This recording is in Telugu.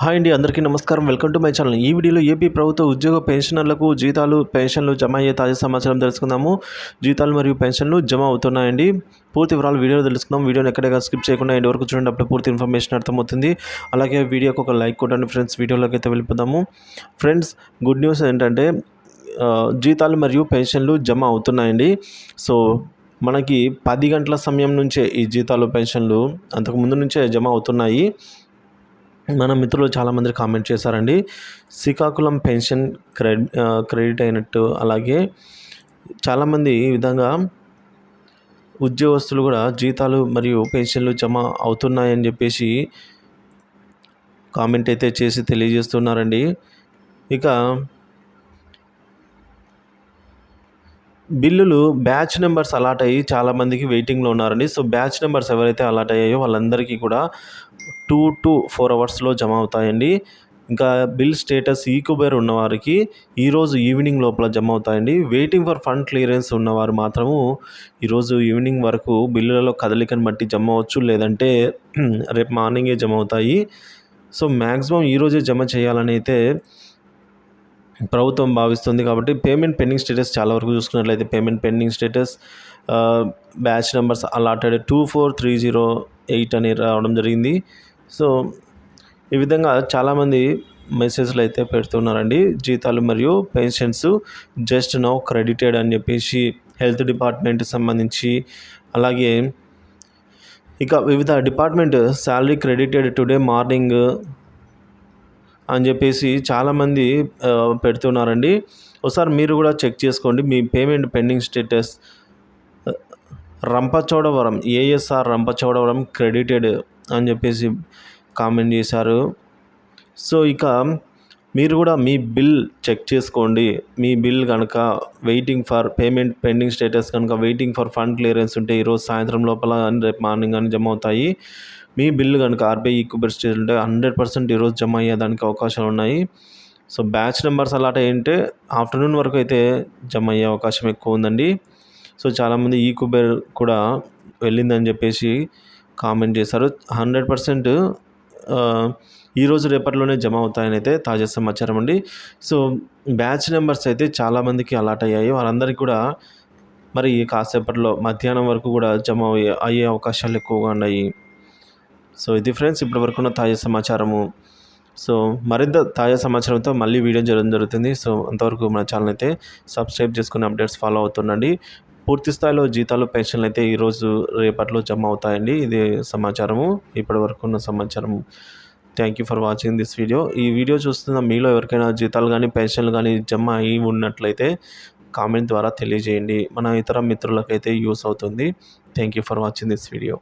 హాయ్ అండి, అందరికీ నమస్కారం. Welcome to my channel. ఈ వీడియోలో ఏపీ ప్రభుత్వ ఉద్యోగ పెన్షనర్లకు జీతాలు, పెన్షన్లు జమ అయ్యే తాజా సమాచారం తెలుసుకుందాము. జీతాలు మరియు పెన్షన్లు జమ అవుతున్నాయండి. పూర్తి వివరాలు వీడియోలో తెలుసుకుందాం. వీడియోని ఎక్కడైనా స్కిప్ చేయకుండా ఎండ్ వరకు చూడండి, అప్పుడు పూర్తి ఇన్ఫర్మేషన్ అర్థమవుతుంది. అలాగే వీడియోకి ఒక లైక్ కొట్టండి ఫ్రెండ్స్. వీడియోలోకి అయితే వెళ్ళిపోదాము. ఫ్రెండ్స్, గుడ్ న్యూస్ ఏంటంటే జీతాలు మరియు పెన్షన్లు జమ అవుతున్నాయండి. సో మనకి 10 గంటల సమయం నుంచే ఈ జీతాలు, పెన్షన్లు అంతకుముందు నుంచే జమ అవుతున్నాయి. మన మిత్రులు చాలామంది కామెంట్ చేశారండి. శ్రీకాకుళం పెన్షన్ క్రెడిట్ అయినట్టు, అలాగే చాలామంది ఈ విధంగా ఉద్యోగస్తులు కూడా జీతాలు మరియు పెన్షన్లు జమ అవుతున్నాయని చెప్పేసి కామెంట్ అయితే చేసి తెలియజేస్తున్నారండి. ఇక బిల్లులు బ్యాచ్ నెంబర్స్ అలాట్ అయ్యి చాలామందికి వెయిటింగ్లో ఉన్నారండి. సో బ్యాచ్ నెంబర్స్ ఎవరైతే అలాట్ అయ్యాయో వాళ్ళందరికీ కూడా 2 to 4 అవర్స్లో జమ అవుతాయండి. ఇంకా బిల్ స్టేటస్ ఈక్యుబర్ ఉన్నవారికి ఈరోజు ఈవినింగ్ లోపల జమ అవుతాయండి. వెయిటింగ్ ఫర్ ఫండ్ క్లియరెన్స్ ఉన్నవారు మాత్రము ఈరోజు ఈవినింగ్ వరకు బిల్లులలో కదలికను బట్టి జమ అవ్వచ్చు, లేదంటే రేపు మార్నింగే జమ అవుతాయి. సో మ్యాక్సిమం ఈరోజే జమ చేయాలని అయితే ప్రభుత్వం భావిస్తుంది. కాబట్టి పేమెంట్ పెండింగ్ స్టేటస్ చాలా వరకు చూసుకున్నట్లయితే payment pending status batch numbers allotted 24308 అని రావడం జరిగింది. సో ఈ విధంగా చాలామంది మెసేజ్లు అయితే పెడుతున్నారండి. జీతాలు మరియు పెన్షన్స్ జస్ట్ నౌ క్రెడిటెడ్ అని చెప్పేసి హెల్త్ డిపార్ట్మెంట్ సంబంధించి, అలాగే ఇక వివిధ department salary credited today morning అని చెప్పేసి చాలామంది పెడుతున్నారండి. ఒకసారి మీరు కూడా చెక్ చేసుకోండి మీ payment pending status. Rampachodavaram ASR Rampachodavaram credited అని చెప్పేసి కామెంట్ చేశారు. సో ఇక మీరు కూడా మీ బిల్ చెక్ చేసుకోండి. మీ బిల్ కనుక waiting for payment pending status కనుక వెయిటింగ్ ఫర్ ఫండ్ క్లియరెన్స్ ఉంటే ఈరోజు సాయంత్రం లోపల రేపు మార్నింగ్ అని జమ అవుతాయి. మీ బిల్లు కనుక ఆర్బీఐ ఈక్యుబర్ స్టేజ్ ఉంటే 100% ఈరోజు జమ అయ్యేదానికి అవకాశాలు ఉన్నాయి. సో బ్యాచ్ నెంబర్స్ అలాట్ అయ్యింటే ఆఫ్టర్నూన్ వరకు అయితే జమ అయ్యే అవకాశం ఎక్కువ ఉందండి. సో చాలామంది ఈక్యుబర్ కూడా వెళ్ళిందని చెప్పేసి కామెంట్ చేశారు. 100% ఈరోజు రేపట్లోనే జమ అవుతాయని అయితే తాజా సమాచారం అండి. సో బ్యాచ్ నెంబర్స్ అయితే చాలామందికి అలాట్ అయ్యాయి. వారందరికీ కూడా మరి కాసేపట్లో మధ్యాహ్నం వరకు కూడా జమ అయ్యే అవకాశాలు ఎక్కువగా ఉన్నాయి. సో ఇది ఫ్రెండ్స్ ఇప్పటి వరకు ఉన్న తాజా సమాచారము. సో మరింత తాజా సమాచారంతో మళ్ళీ వీడియో చేయడం జరుగుతుంది. సో అంతవరకు మన ఛానల్ అయితే సబ్స్క్రైబ్ చేసుకుని అప్డేట్స్ ఫాలో అవుతుండండి. పూర్తి స్థాయిలో జీతాలు, పెన్షన్లు అయితే ఈరోజు రేపట్లో జమ అవుతాయండి. ఇది సమాచారము, ఇప్పటి వరకు ఉన్న సమాచారము. Thank you for watching this video. ఈ వీడియో చూస్తున్న మీలో ఎవరికైనా జీతాలు కానీ పెన్షన్లు కానీ జమ అయి ఉన్నట్లయితే కామెంట్ ద్వారా తెలియజేయండి. మన ఇతర మిత్రులకైతే యూస్ అవుతుంది. Thank you for watching this video.